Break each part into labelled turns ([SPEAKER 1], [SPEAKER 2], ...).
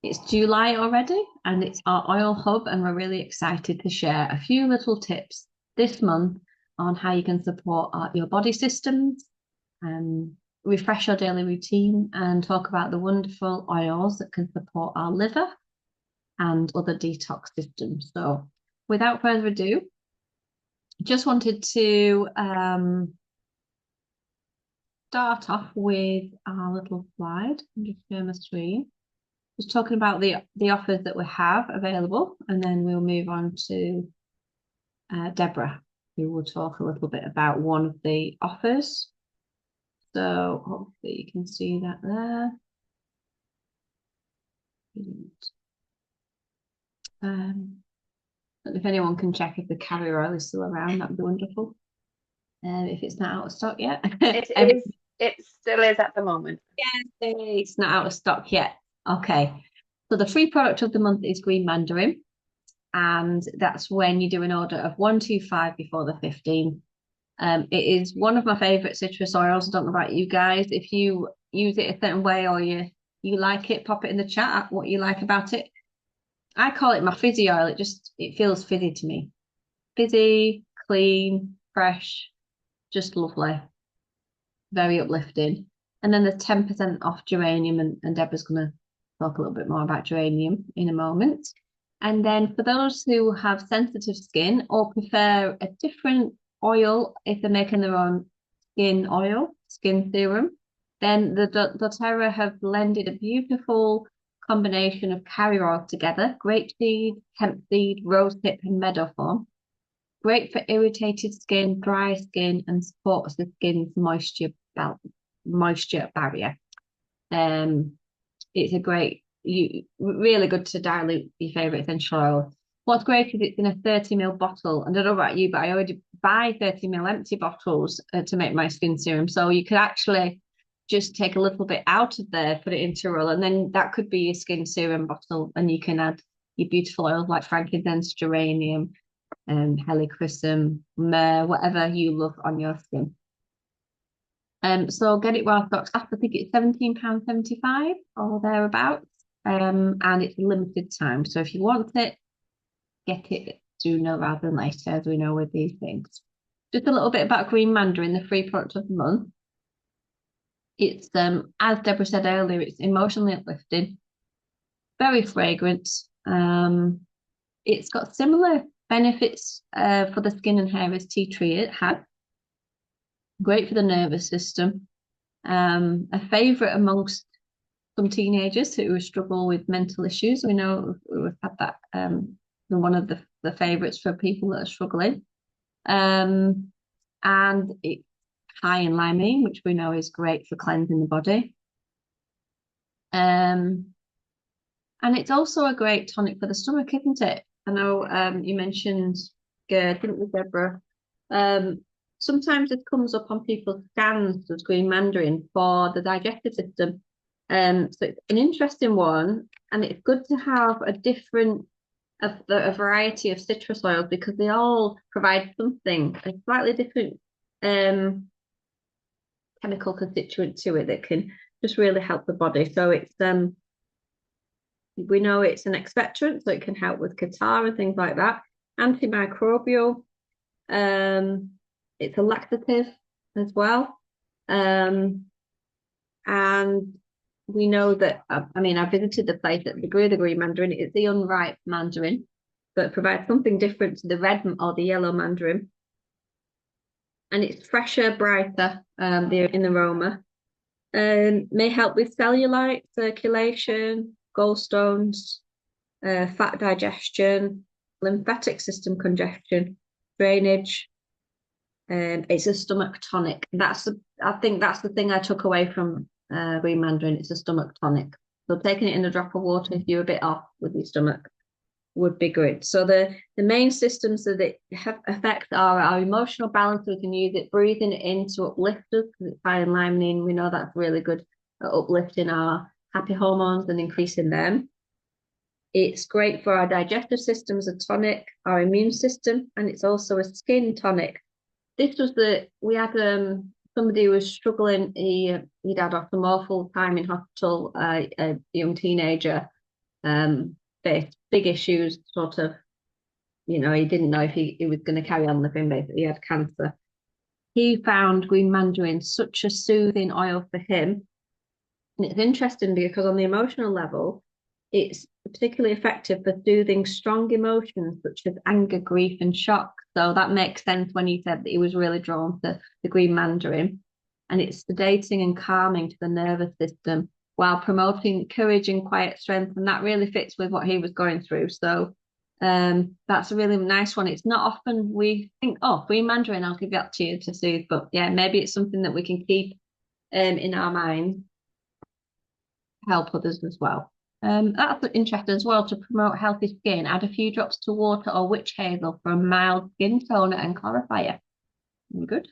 [SPEAKER 1] It's July already, and it's our oil hub, and we're really excited to share a few little tips this month on how you can support your body systems, refresh your daily routine, and talk about the wonderful oils that can support our liver and other detox systems. So, without further ado, just wanted to start off with our little slide. I'm just share my screen. Just talking about the offers that we have available, and then we'll move on to Deborah, who will talk a little bit about one of the offers. So hopefully you can see that there. If anyone can check if the carrier oil is still around, that'd be wonderful. If it's not out of stock yet.
[SPEAKER 2] It is. It still is at the moment.
[SPEAKER 1] It's not out of stock yet. Okay. So the free product of the month is green mandarin. And that's when you do an order of 125 before the 15. It is one of my favorite citrus oils. I don't know about you guys. If you use it a certain way or you like it, pop it in the chat what you like about it. I call it my fizzy oil. It feels fizzy to me. Fizzy, clean, fresh, just lovely, very uplifting. And then there's 10% off geranium, and Deborah's gonna talk a little bit more about geranium in a moment. And then for those who have sensitive skin or prefer a different oil, if they're making their own skin oil, skin serum, then the doTERRA have blended a beautiful combination of carrier oil together, grapeseed, hemp seed, rosehip, and meadow foam. Great for irritated skin, dry skin, and supports the skin's moisture barrier. Um, it's a great, really good to dilute your favorite essential oil. What's great is it's in a 30 ml bottle. And I don't know about you, but I already buy 30 ml empty bottles to make my skin serum. So you could actually just take a little bit out of there, put it into a roll, and then that could be your skin serum bottle. And you can add your beautiful oils like frankincense, geranium, helichrysum, myrrh, whatever you love on your skin. So get it while stock's last. I think it's £17.75 or thereabouts. And it's limited time. So if you want it, get it sooner rather than later, as we know with these things. Just a little bit about green mandarin, the free product of the month. It's as Deborah said earlier, it's emotionally uplifting, very fragrant. It's got similar benefits for the skin and hair as tea tree it had. Great for the nervous system. A favourite amongst some teenagers who struggle with mental issues. We know we've had that one of the favourites for people that are struggling. And it's high in limonene, which we know is great for cleansing the body. And it's also a great tonic for the stomach, isn't it? I know you mentioned GERD, didn't you, Deborah? Sometimes it comes up on people's scans as green mandarin for the digestive system. So it's an interesting one, and it's good to have a variety of citrus oils because they all provide something, a slightly different chemical constituent to it that can just really help the body. So it's we know it's an expectorant, so it can help with catarrh and things like that. Antimicrobial. It's a laxative as well. And we know that, I mean, I visited the place that grew the green mandarin. It's the unripe mandarin, but provides something different to the red or the yellow mandarin. And it's fresher, brighter in aroma. May help with cellulite, circulation, gallstones, fat digestion, lymphatic system congestion, drainage. It's a stomach tonic. I think that's the thing I took away from green mandarin. It's a stomach tonic. So taking it in a drop of water if you're a bit off with your stomach would be good. So the main systems that it affect are our emotional balance. We can use it breathing it in to uplift us because it's high in limonene. We know that's really good at uplifting our happy hormones and increasing them. It's great for our digestive system as a tonic, our immune system, and it's also a skin tonic. We had somebody who was struggling. He'd had some awful time in hospital, a young teenager, faced big issues, sort of, he didn't know if he was going to carry on living, basically. He had cancer. He found green mandarin such a soothing oil for him. And it's interesting because on the emotional level, it's particularly effective for soothing strong emotions such as anger, grief, and shock. So that makes sense when he said that he was really drawn to the green mandarin. And it's sedating and calming to the nervous system while promoting courage and quiet strength. And that really fits with what he was going through. So that's a really nice one. It's not often we think, oh, green mandarin, I'll give that to you to soothe. But yeah, maybe it's something that we can keep in our mind, help others as well. That's interesting as well. To promote healthy skin, add a few drops to water or witch hazel for a mild skin toner and clarifier. Good.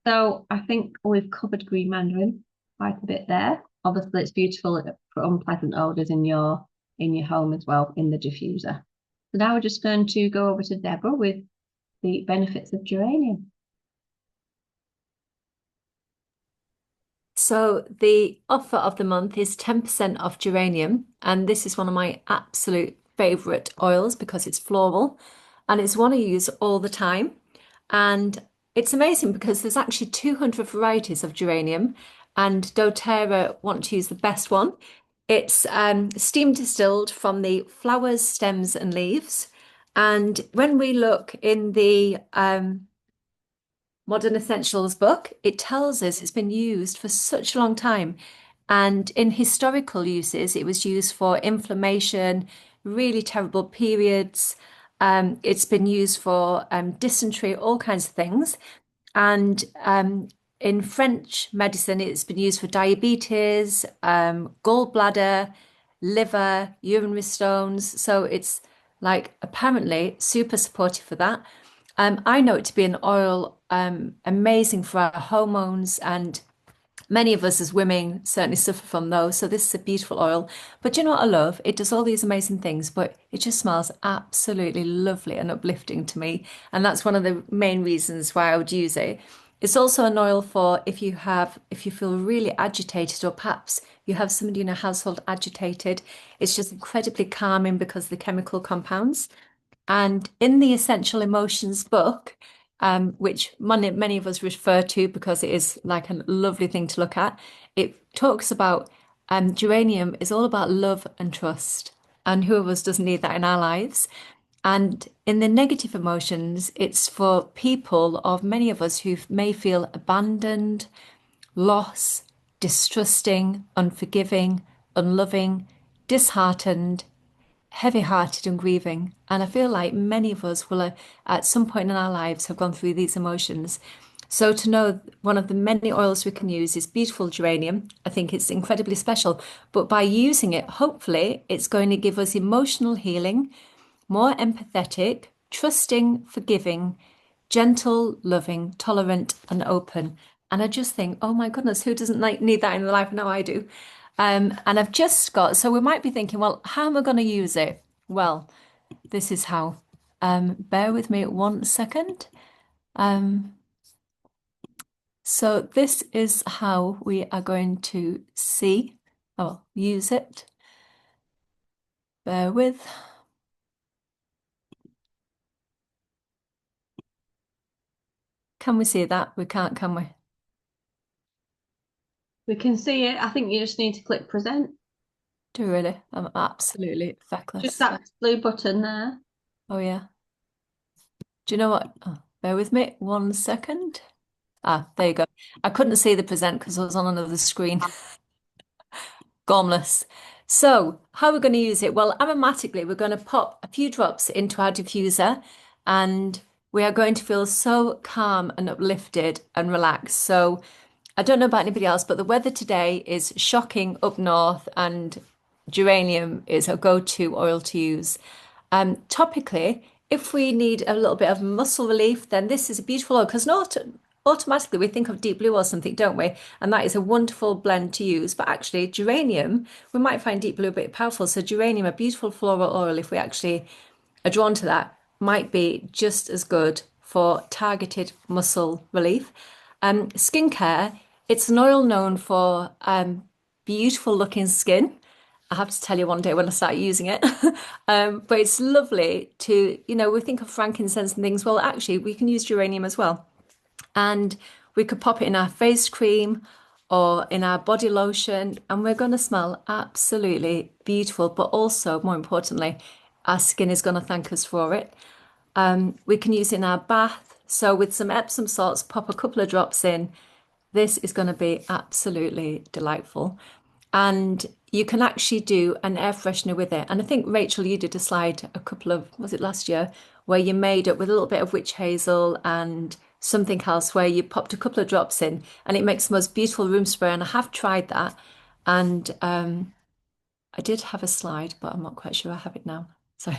[SPEAKER 1] So I think we've covered green mandarin quite a bit there. Obviously, it's beautiful for unpleasant odors in your home as well in the diffuser. So now we're just going to go over to Deborah with the benefits of geranium.
[SPEAKER 3] So the offer of the month is 10% off geranium, and this is one of my absolute favorite oils because it's floral and it's one I use all the time. And it's amazing because there's actually 200 varieties of geranium, and doTERRA want to use the best one. It's steam distilled from the flowers, stems, and leaves. And when we look in the Modern Essentials book, it tells us it's been used for such a long time. And in historical uses, it was used for inflammation, really terrible periods. It's been used for dysentery, all kinds of things. And in French medicine, it's been used for diabetes, gallbladder, liver, urinary stones. So it's like apparently super supportive for that. I know it to be an oil amazing for our hormones, and many of us as women certainly suffer from those. So this is a beautiful oil. But you know what I love? It does all these amazing things, but it just smells absolutely lovely and uplifting to me. And that's one of the main reasons why I would use it. It's also an oil for if you feel really agitated, or perhaps you have somebody in a household agitated. It's just incredibly calming because of the chemical compounds. And in the Essential Emotions book, which many of us refer to because it is like a lovely thing to look at, it talks about geranium is all about love and trust. And who of us doesn't need that in our lives? And in the negative emotions, it's for people of many of us who may feel abandoned, loss, distrusting, unforgiving, unloving, disheartened, heavy-hearted and grieving. And I feel like many of us will, at some point in our lives, have gone through these emotions. So to know one of the many oils we can use is beautiful geranium, I think it's incredibly special. But by using it, hopefully, it's going to give us emotional healing, more empathetic, trusting, forgiving, gentle, loving, tolerant, and open. And I just think, oh my goodness, who doesn't need that in their life? Now I do. And I've just got, so we might be thinking, well, how am I going to use it? Well, this is how. Bear with me 1 second. So this is how we are going to use it. Bear with. Can we see that? We can't, can we?
[SPEAKER 1] We can see it. I think you just need to click present.
[SPEAKER 3] Do really? I'm absolutely feckless.
[SPEAKER 1] Just that blue button there.
[SPEAKER 3] Oh yeah. Do you know what? Oh, bear with me 1 second. Ah, there you go. I couldn't see the present because I was on another screen. Gormless. So how are we going to use it? Well, aromatically, we're going to pop a few drops into our diffuser, and we are going to feel so calm and uplifted and relaxed. So I don't know about anybody else, but the weather today is shocking up north, and geranium is a go-to oil to use. Topically, if we need a little bit of muscle relief, then this is a beautiful oil because not automatically we think of deep blue or something, don't we? And that is a wonderful blend to use. But actually, geranium, we might find deep blue a bit powerful. So geranium, a beautiful floral oil, if we actually are drawn to that, might be just as good for targeted muscle relief. Skincare, it's an oil known for beautiful looking skin. I have to tell you one day when I start using it. But it's lovely to, we think of frankincense and things. Well, actually, we can use geranium as well. And we could pop it in our face cream or in our body lotion, and we're going to smell absolutely beautiful. But also, more importantly, our skin is going to thank us for it. We can use it in our bath. So with some Epsom salts, pop a couple of drops in. This is going to be absolutely delightful. And you can actually do an air freshener with it. And I think, Rachel, you did a slide was it last year, where you made it with a little bit of witch hazel and something else where you popped a couple of drops in and it makes the most beautiful room spray. And I have tried that. And I did have a slide, but I'm not quite sure I have it now. So,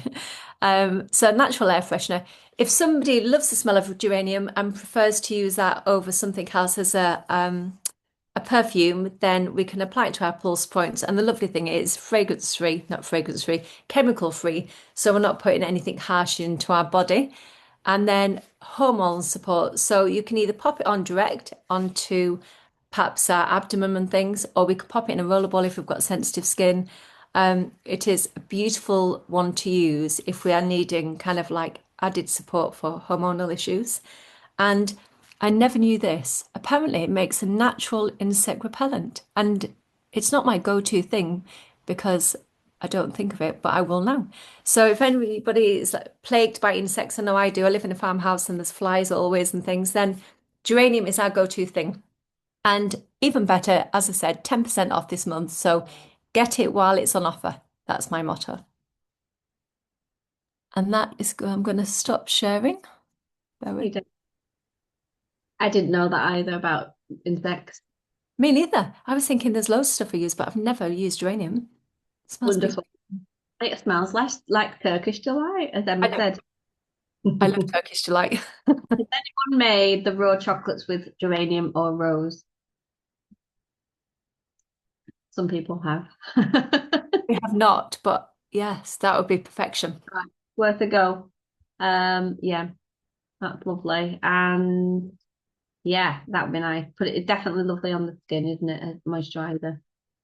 [SPEAKER 3] so natural air freshener. If somebody loves the smell of geranium and prefers to use that over something else as a perfume, then we can apply it to our pulse points. And the lovely thing is not fragrance free, chemical free. So we're not putting anything harsh into our body. And then hormone support. So you can either pop it on direct onto perhaps our abdomen and things, or we could pop it in a roller ball if we've got sensitive skin. It is a beautiful one to use if we are needing kind of like added support for hormonal issues. And I never knew this. Apparently, it makes a natural insect repellent. And it's not my go-to thing because I don't think of it, but I will now. So if anybody is plagued by insects, I know I do. I live in a farmhouse and there's flies always and things, then geranium is our go-to thing. And even better, as I said, 10% off this month. So get it while it's on offer. That's my motto. And that is, I'm going to stop sharing.
[SPEAKER 1] I didn't know that either about insects.
[SPEAKER 3] Me neither. I was thinking there's loads of stuff I use, but I've never used geranium. It smells
[SPEAKER 1] Wonderful. It smells like Turkish delight, as Emma said.
[SPEAKER 3] I love Turkish delight.
[SPEAKER 1] Has anyone made the raw chocolates with geranium or rose? Some people have.
[SPEAKER 3] We have not, but yes, that would be perfection.
[SPEAKER 1] Right. Worth a go. Yeah, that's lovely. And yeah, that would be nice. But it's definitely lovely on the skin, isn't it? As moisturizer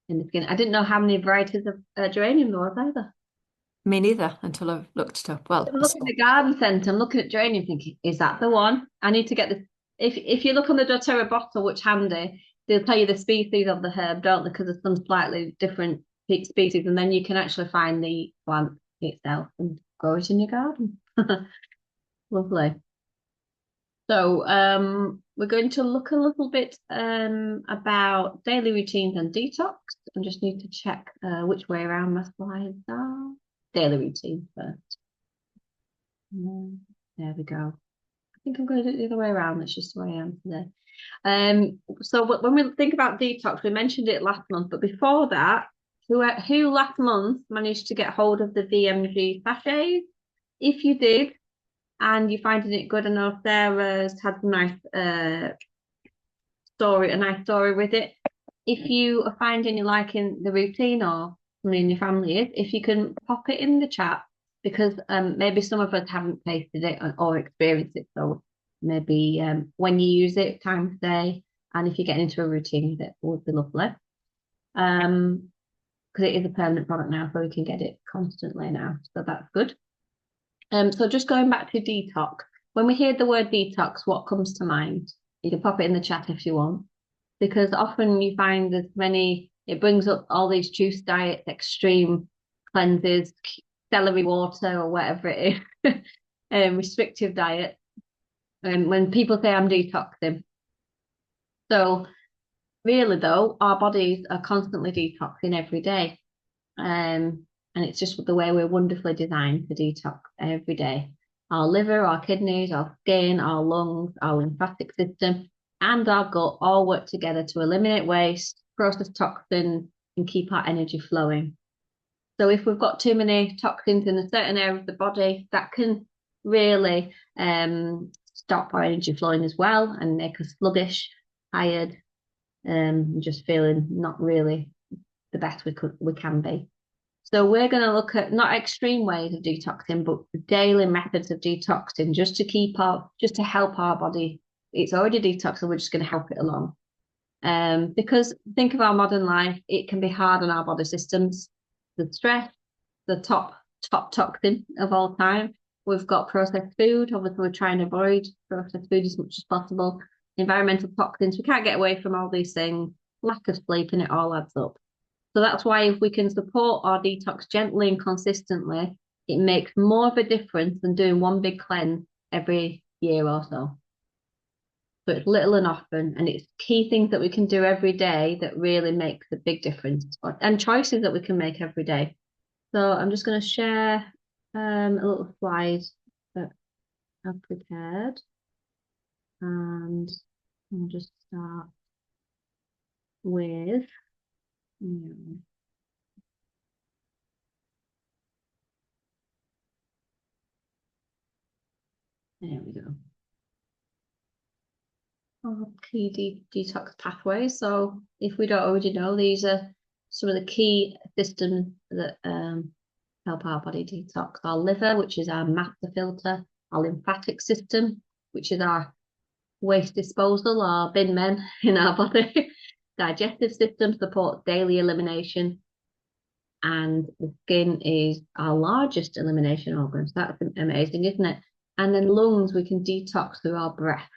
[SPEAKER 1] in the skin. I didn't know how many varieties of geranium there was either.
[SPEAKER 3] Me neither, until I looked it up. Well,
[SPEAKER 1] I'm looking at the garden centre, I'm looking at geranium thinking, is that the one? I need to get this. If you look on the doTERRA bottle, which handy, they'll tell you the species of the herb, don't they? Because there's some slightly different species, and then you can actually find the plant itself and grow it in your garden. Lovely. So we're going to look a little bit about daily routines and detox. I just need to check which way around my slides are. Daily routine first. There we go. I think I'm going to do it the other way around. That's just the way I am today. So when we think about detox, we mentioned it last month, but before that, who last month managed to get hold of the VMG sachets? If you did, and you're finding it good, I know Sarah's had a nice story with it. If you are finding you liking the routine, or somebody in your family is, if you can pop it in the chat, because maybe some of us haven't tasted it or experienced it. So maybe when you use it, time of day, and if you get into a routine with it, would be lovely. Because it is a permanent product now, so we can get it constantly now. So that's good. So just going back to detox, when we hear the word detox, what comes to mind? You can pop it in the chat if you want, because often you find it brings up all these juice diets, extreme cleanses, celery water or whatever it is, restrictive diet. And when people say I'm detoxing. So really though, our bodies are constantly detoxing every day. And it's just the way we're wonderfully designed to detox every day. Our liver, our kidneys, our skin, our lungs, our lymphatic system, and our gut all work together to eliminate waste, process toxins, and keep our energy flowing. So if we've got too many toxins in a certain area of the body, that can really stop our energy flowing as well and make us sluggish, tired, just feeling not really the best we can be. So we're going to look at not extreme ways of detoxing, but daily methods of detoxing, just to help our body. It's already detoxed, so we're just going to help it along. Because think of our modern life, it can be hard on our body systems. the stress, the top toxin of all time. We've got processed food. Obviously, we're trying to avoid processed food as much as possible. Environmental toxins. We can't get away from all these things. Lack of sleep, and it all adds up. So that's why if we can support our detox gently and consistently, it makes more of a difference than doing one big cleanse every year or so. So it's little and often, and it's key things that we can do every day that really makes a big difference, and choices that we can make every day. So I'm just going to share a little slide that I've prepared, and I'll just start with, there we go. Key detox pathways. So if we don't already know, these are some of the key systems that help our body detox. Our liver, which is our master filter, our lymphatic system, which is our waste disposal, our bin men in our body. Digestive system supports daily elimination, and the skin is our largest elimination organ. So that's amazing, isn't it? And then lungs, we can detox through our breath.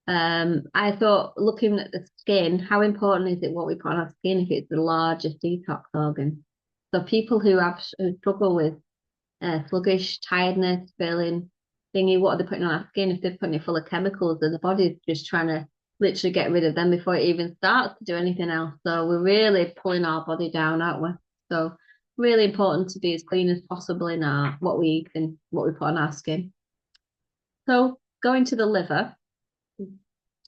[SPEAKER 1] I thought, looking at the skin, how important is it what we put on our skin if it's the largest detox organ? So people who struggle with sluggish, tiredness, feeling thingy, what are they putting on our skin? If they're putting it full of chemicals, then the body's just trying to literally get rid of them before it even starts to do anything else. So we're really pulling our body down, aren't we? So really important to be as clean as possible in our what we eat and what we put on our skin. So going to the liver,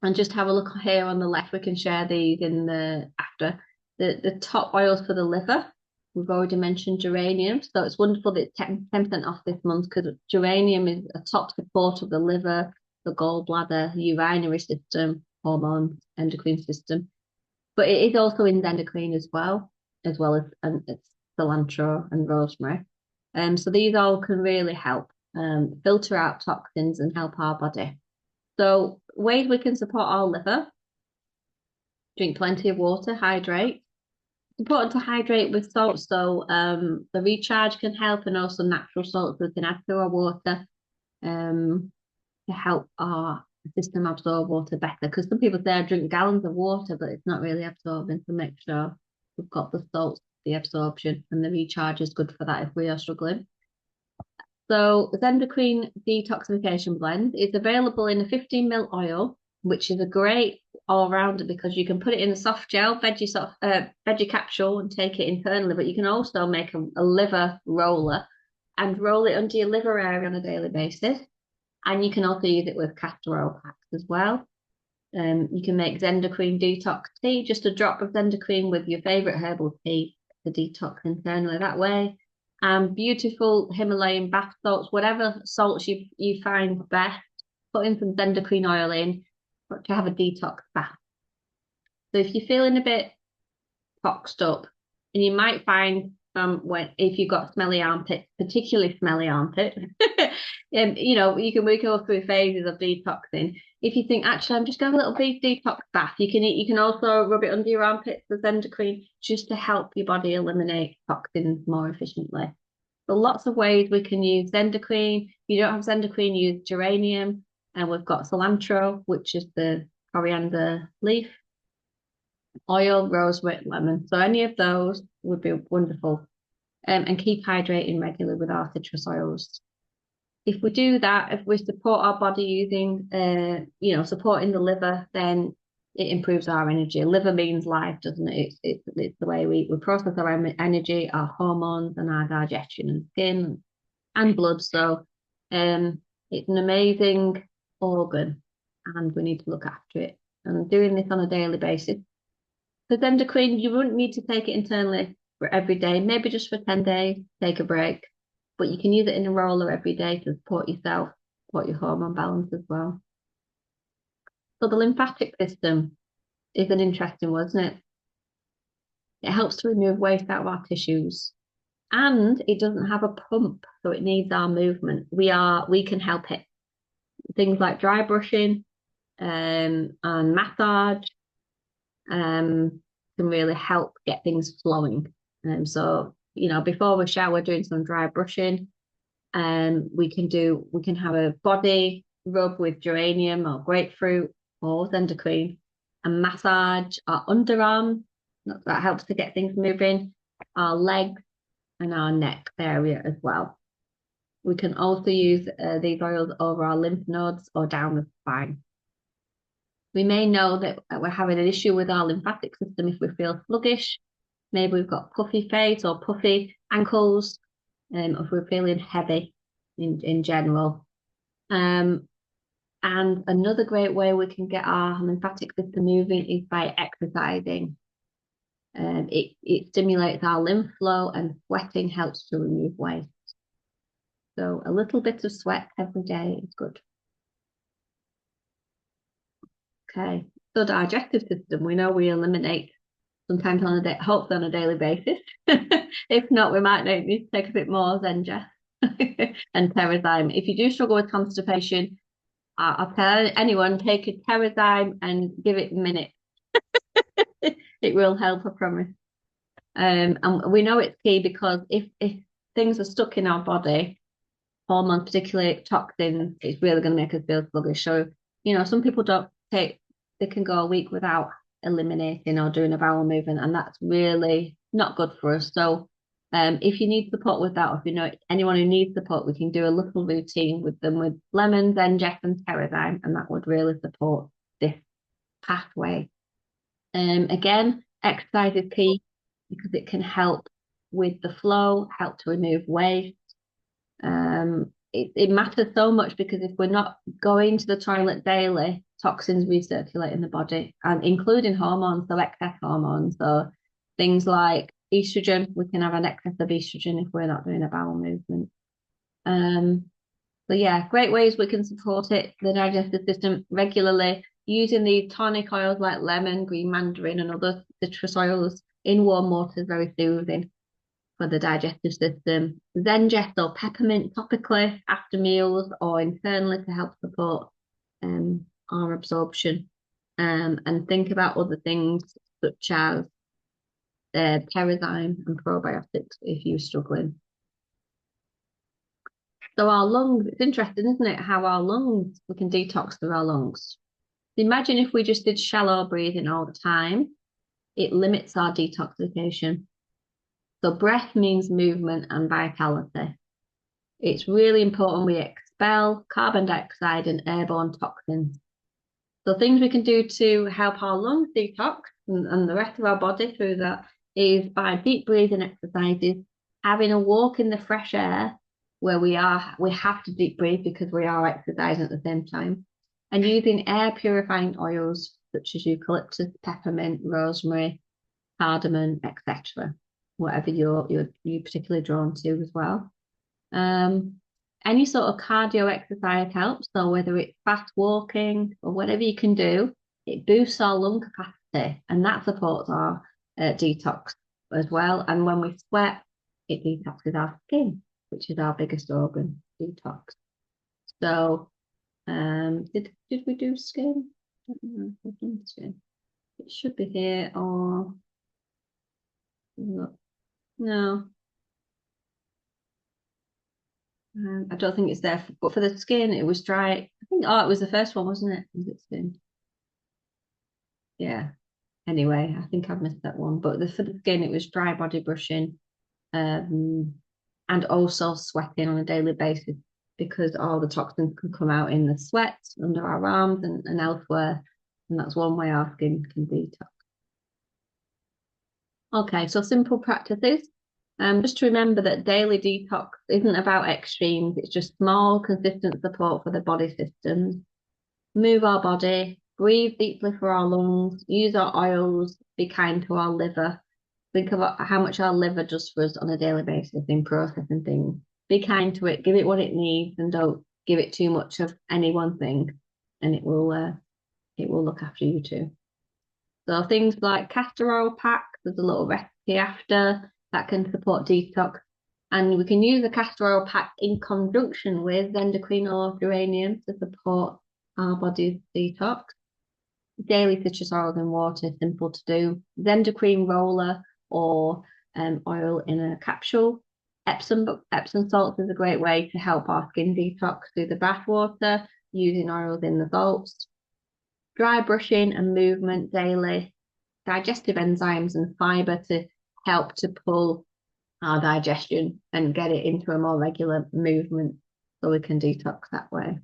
[SPEAKER 1] and just have a look here on the left, we can share these in the after. The top oils for the liver, we've already mentioned geranium. So it's wonderful that it's 10% off this month, because geranium is a top support of the liver, the gallbladder, urinary system, hormones, endocrine system. But it is also in endocrine as well as it's cilantro and rosemary. So these all can really help filter out toxins and help our body. So ways we can support our liver: drink plenty of water, hydrate. It's important to hydrate with salt, so the recharge can help, and also natural salts we can add to our water to help our system absorb water better. Because some people say I drink gallons of water, but it's not really absorbing, so make sure we've got the salts, the absorption, and the recharge is good for that if we are struggling. So the endocrine detoxification blend is available in a 15 ml oil, which is a great all-rounder because you can put it in a soft gel, veggie capsule, and take it internally. But you can also make a liver roller and roll it under your liver area on a daily basis. And you can also use it with castor oil packs as well. You can make Zendocrine detox tea, just a drop of Zendocrine with your favorite herbal tea to detox internally that way. Beautiful Himalayan bath salts, whatever salts you find best, put in some Zendocrine oil in to have a detox bath. So if you're feeling a bit toxed up, and you might find if you've got smelly armpits, particularly smelly armpits, we can go through phases of detoxing. If you think, actually, I'm just going a little bit detox bath, you can also rub it under your armpits with Zendocrine just to help your body eliminate toxins more efficiently. But lots of ways we can use Zendocrine. If you don't have Zendocrine, use geranium, and we've got cilantro, which is the coriander leaf, oil, rosemary, lemon. So any of those would be wonderful. And keep hydrating regularly with our citrus oils. If we do that, if we support our body using, supporting the liver, then it improves our energy. Liver means life, doesn't it? It's the way we process our energy, our hormones, and our digestion and skin and blood. So it's an amazing organ, and we need to look after it. And doing this on a daily basis. Because endocrine, you wouldn't need to take it internally for every day, maybe just for 10 days, take a break. But you can use it in a roller every day to support yourself, support your hormone balance as well. So the lymphatic system is an interesting one, isn't it? It helps to remove waste out of our tissues. And it doesn't have a pump, so it needs our movement. We can help it. Things like dry brushing and massage can really help get things flowing. So you know, before we shower, doing some dry brushing. We can have a body rub with geranium or grapefruit or zendoquine and massage our underarm. That helps to get things moving, our legs and our neck area as well. We can also use these oils over our lymph nodes or down the spine. We may know that we're having an issue with our lymphatic system if we feel sluggish. Maybe we've got puffy face or puffy ankles, if we're feeling heavy in general. And another great way we can get our lymphatic system moving is by exercising. It stimulates our lymph flow, and sweating helps to remove waste. So a little bit of sweat every day is good. Okay, so digestive system, we know we eliminate sometimes on a day, hopefully on a daily basis. If not, we might need to take a bit more Zenja and Terrazyme. If you do struggle with constipation, I'll tell anyone, take a Terrazyme and give it a minute. It will help, I promise. And we know it's key because if things are stuck in our body, hormones, particularly toxins, it's really going to make us feel sluggish. So, you know, some people they can go a week without eliminating or doing a bowel movement, and that's really not good for us. So if you need support with that, or if you know anyone who needs support, we can do a little routine with them with lemons, Zenjef and Terrazyme, and that would really support this pathway. Again, exercise is key because it can help with the flow, help to remove waste. It matters so much because if we're not going to the toilet daily, toxins recirculate in the body, and including hormones, so excess hormones. So things like estrogen, we can have an excess of estrogen if we're not doing a bowel movement. So yeah, great ways we can support it, the digestive system, regularly using these tonic oils like lemon, green mandarin, and other citrus oils in warm water is very soothing for the digestive system. Zenjef or peppermint topically after meals or internally to help support our absorption. And think about other things such as Terrazyme and probiotics if you're struggling. So our lungs, it's interesting, isn't it, how our lungs, we can detox through our lungs. Imagine if we just did shallow breathing all the time, it limits our detoxification. So breath means movement and vitality. It's really important we expel carbon dioxide and airborne toxins. So things we can do to help our lungs detox and the rest of our body through that is by deep breathing exercises, having a walk in the fresh air where we have to deep breathe because we are exercising at the same time, and using air purifying oils such as eucalyptus, peppermint, rosemary, cardamom, etc. Whatever you're particularly drawn to as well. Any sort of cardio exercise helps. So whether it's fast walking or whatever you can do, it boosts our lung capacity, and that supports our detox as well. And when we sweat, it detoxes our skin, which is our biggest organ, detox. So did we do skin? I don't know if we've done skin. It should be here, or no. I don't think it's there, but for the skin, it was dry. I think, it was the first one, wasn't it? Was it skin? Yeah. Anyway, I think I've missed that one. But for the skin, it was dry body brushing, and also sweating on a daily basis because all the toxins can come out in the sweat under our arms and elsewhere. And that's one way our skin can detox. Okay, so simple practices. Just to remember that daily detox isn't about extremes. It's just small, consistent support for the body systems. Move our body, breathe deeply for our lungs, use our oils, be kind to our liver. Think about how much our liver does for us on a daily basis in processing things. Be kind to it, give it what it needs, and don't give it too much of any one thing, and it will look after you too. So things like castor oil pack, there's a little recipe after that can support detox. And we can use the castor oil pack in conjunction with zendoquine or geranium to support our body's detox. Daily citrus oils and water, simple to do. Zendoquine roller or oil in a capsule. Epsom salts is a great way to help our skin detox through the bath water, using oils in the salts. Dry brushing and movement daily, digestive enzymes and fibre to help to pull our digestion and get it into a more regular movement so we can detox that way.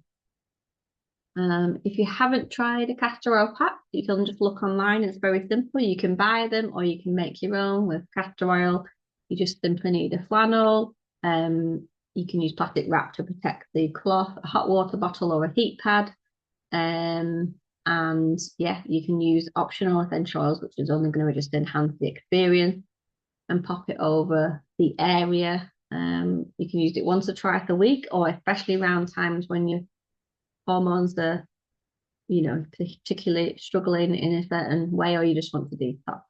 [SPEAKER 1] If you haven't tried a castor oil pack, you can just look online. It's very simple. You can buy them or you can make your own with castor oil. You just simply need a flannel. You can use plastic wrap to protect the cloth, a hot water bottle or a heat pad. And yeah, you can use optional essential oils, which is only going to just enhance the experience, and pop it over the area. You can use it once or twice a week, or especially around times when your hormones are, you know, particularly struggling in a certain way, or you just want to detox.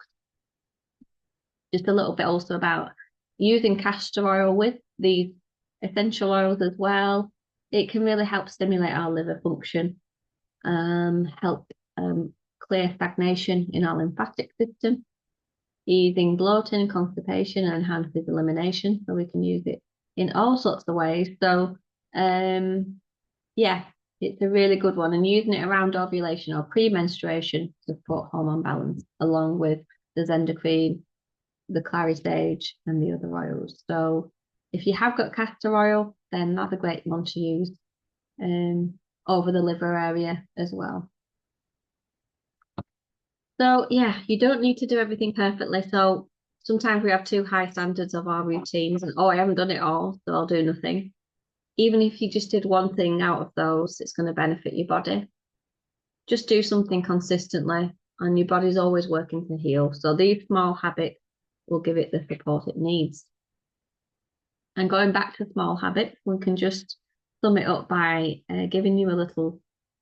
[SPEAKER 1] Just a little bit also about using castor oil with these essential oils as well. It can really help stimulate our liver function, help clear stagnation in our lymphatic system, easing bloating and constipation, and enhances elimination. So we can use it in all sorts of ways. So yeah, it's a really good one, and using it around ovulation or pre-menstruation to support hormone balance, along with the Zendocrine, the clary sage, and the other oils. So if you have got castor oil, then that's a great one to use over the liver area as well. So yeah, you don't need to do everything perfectly. So sometimes we have too high standards of our routines, and oh, I haven't done it all, so I'll do nothing. Even if you just did one thing out of those, it's going to benefit your body. Just do something consistently, and your body's always working to heal. So these small habits will give it the support it needs. And going back to small habits, we can just sum it up by giving you a little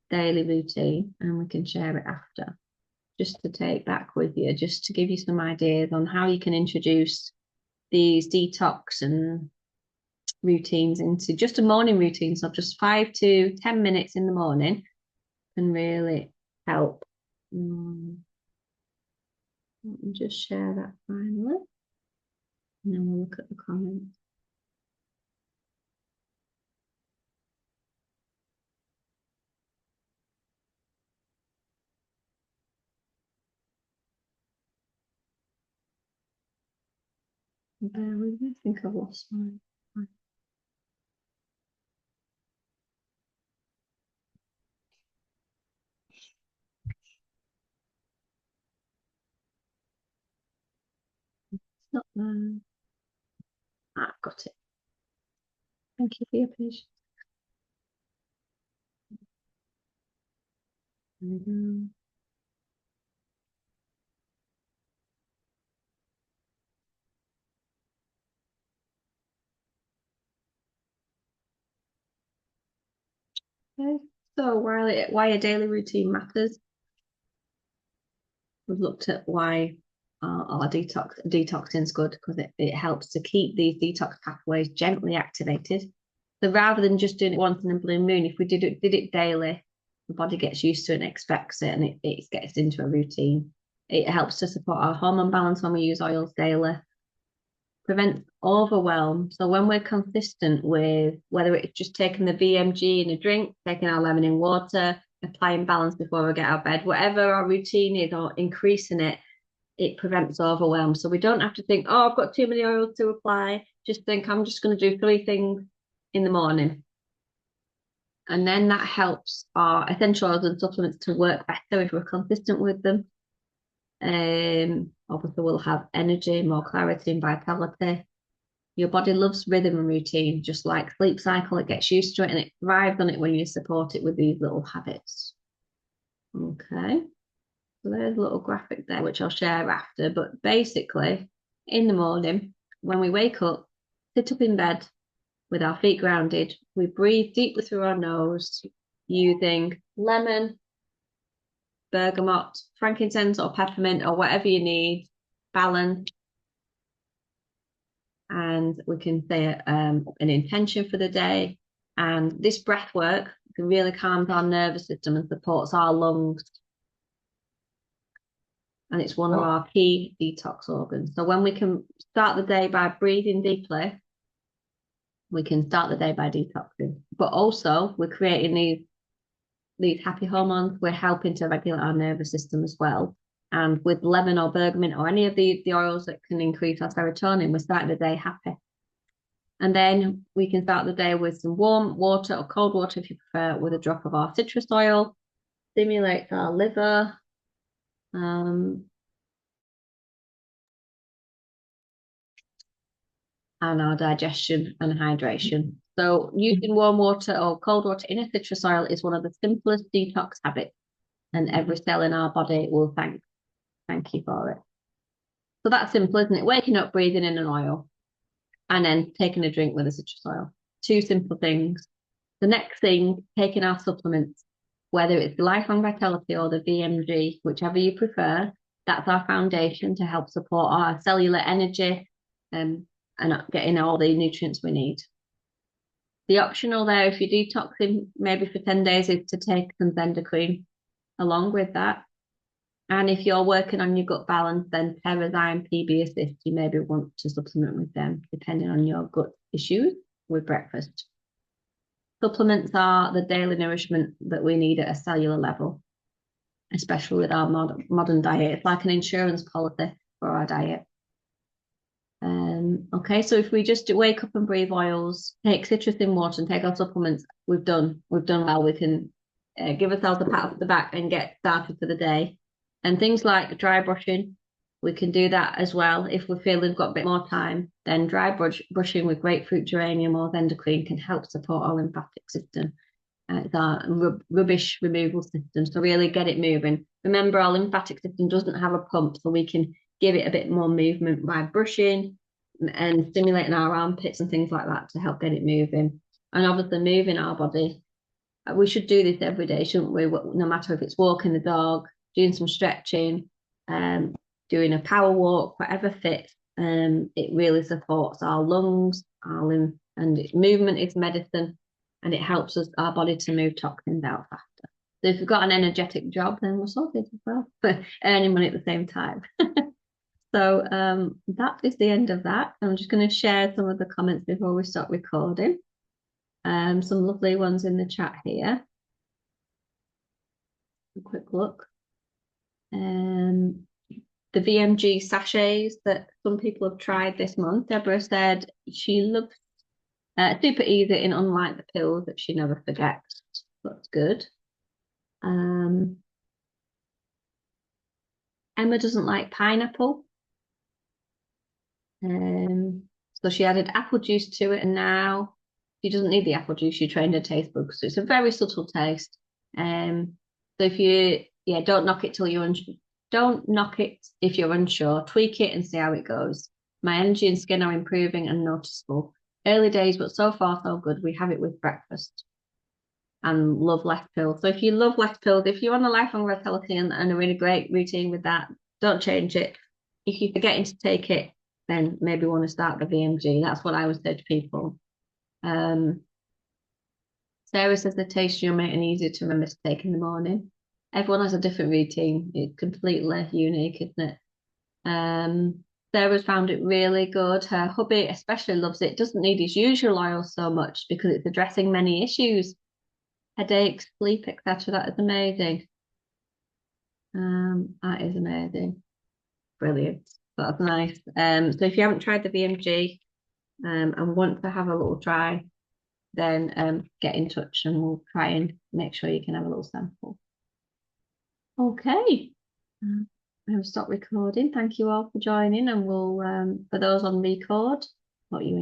[SPEAKER 1] daily routine, and we can share it after, just to take back with you, just to give you some ideas on how you can introduce these detox and routines into just a morning routine. So just 5 to 10 minutes in the morning can really help. Let me just share that finally, and then we'll look at the comments. Bear with me, I think I've lost mine. It's not there. I've got it. Thank you for your patience. There we go. Okay, so why a daily routine matters. We've looked at why our detoxing is good, because it helps to keep these detox pathways gently activated. So rather than just doing it once in a blue moon, if we did it daily, the body gets used to it and expects it, and it gets into a routine. It helps to support our hormone balance when we use oils daily. Prevents overwhelm. So when we're consistent with whether it's just taking the BMG in a drink, taking our lemon in water, applying balance before we get out of bed, whatever our routine is, or increasing it, it prevents overwhelm. So we don't have to think, oh, I've got too many oils to apply. Just think, I'm just going to do 3 things in the morning. And then that helps our essential oils and supplements to work better if we're consistent with them. Obviously, we'll have energy, more clarity and vitality. Your body loves rhythm and routine, just like sleep cycle. It gets used to it and it thrives on it when you support it with these little habits. Okay, so there's a little graphic there, which I'll share after. But basically, in the morning, when we wake up, sit up in bed with our feet grounded, we breathe deeply through our nose using lemon, bergamot, frankincense or peppermint or whatever you need, balance. And we can say an intention for the day. And this breath work can really calm our nervous system and supports our lungs. and it's one of our key detox organs. So when we can start the day by breathing deeply, we can start the day by detoxing. But also we're creating these happy hormones. We're helping to regulate our nervous system as well. And with lemon or bergamot or any of the oils that can increase our serotonin, we're starting the day happy. And then we can start the day with some warm water or cold water, if you prefer, with a drop of our citrus oil. Stimulates our liver. And our digestion and hydration. So using warm water or cold water in a citrus oil is one of the simplest detox habits, and every cell in our body will thank you for it. So that's simple, isn't it? Waking up, breathing in an oil, and then taking a drink with a citrus oil. Two simple things. The next thing, taking our supplements, whether it's the Lifelong Vitality or the VMG, whichever you prefer, that's our foundation to help support our cellular energy and getting all the nutrients we need. The optional there, if you're detoxing maybe for 10 days, is to take some Zendocrine along with that. And if you're working on your gut balance, then Terrazyme, PB Assist, you maybe want to supplement with them, depending on your gut issues with breakfast. Supplements are the daily nourishment that we need at a cellular level, especially with our modern diet. It's like an insurance policy for our diet. Okay, so if we just wake up and breathe oils, take citrus in water, and take our supplements, we've done well. We can give ourselves a pat on the back and get started for the day. And things like dry brushing, we can do that as well. If we feel we've got a bit more time, then dry brushing with grapefruit, geranium, or Zendocrine can help support our lymphatic system. It's our rubbish removal system, so really get it moving. Remember, our lymphatic system doesn't have a pump, so we can give it a bit more movement by brushing and stimulating our armpits and things like that to help get it moving. And obviously moving our body. We should do this every day, shouldn't we? No matter if it's walking the dog, doing some stretching, doing a power walk, whatever fits. It really supports our lungs, our lymph, and movement is medicine, and it helps our body to move toxins out faster. So if you've got an energetic job, then we're sorted as well for earning money at the same time. So that is the end of that. I'm just going to share some of the comments before we stop recording. Some lovely ones in the chat here. A quick look. The VMG sachets that some people have tried this month. Deborah said she loves super easy and unlike the pills that she never forgets. That's good. Emma doesn't like pineapple. So she added apple juice to it, and now she doesn't need the apple juice. She trained her taste buds, so it's a very subtle taste. So if you don't knock it till you're unsure. Don't knock it if you're unsure. Tweak it and see how it goes. My energy and skin are improving and noticeable. Early days, but so far so good. We have it with breakfast. And love less pills. So if you love less pills, if you're on a Lifelong Vitality and a really great routine with that, don't change it. If you're forgetting to take it, then maybe want to start the VMG. That's what I would say to people. Sarah says the taste yummy and easy to remember to take in the morning. Everyone has a different routine. It's completely unique, isn't it? Sarah's found it really good. Her hubby especially loves it. Doesn't need his usual oil so much because it's addressing many issues. Headaches, sleep, etc. That is amazing. That is amazing. Brilliant. That's nice. So if you haven't tried the VMG and want to have a little try, then get in touch and we'll try and make sure you can have a little sample. Okay. I'll stop recording. Thank you all for joining, and we'll for those on record, what you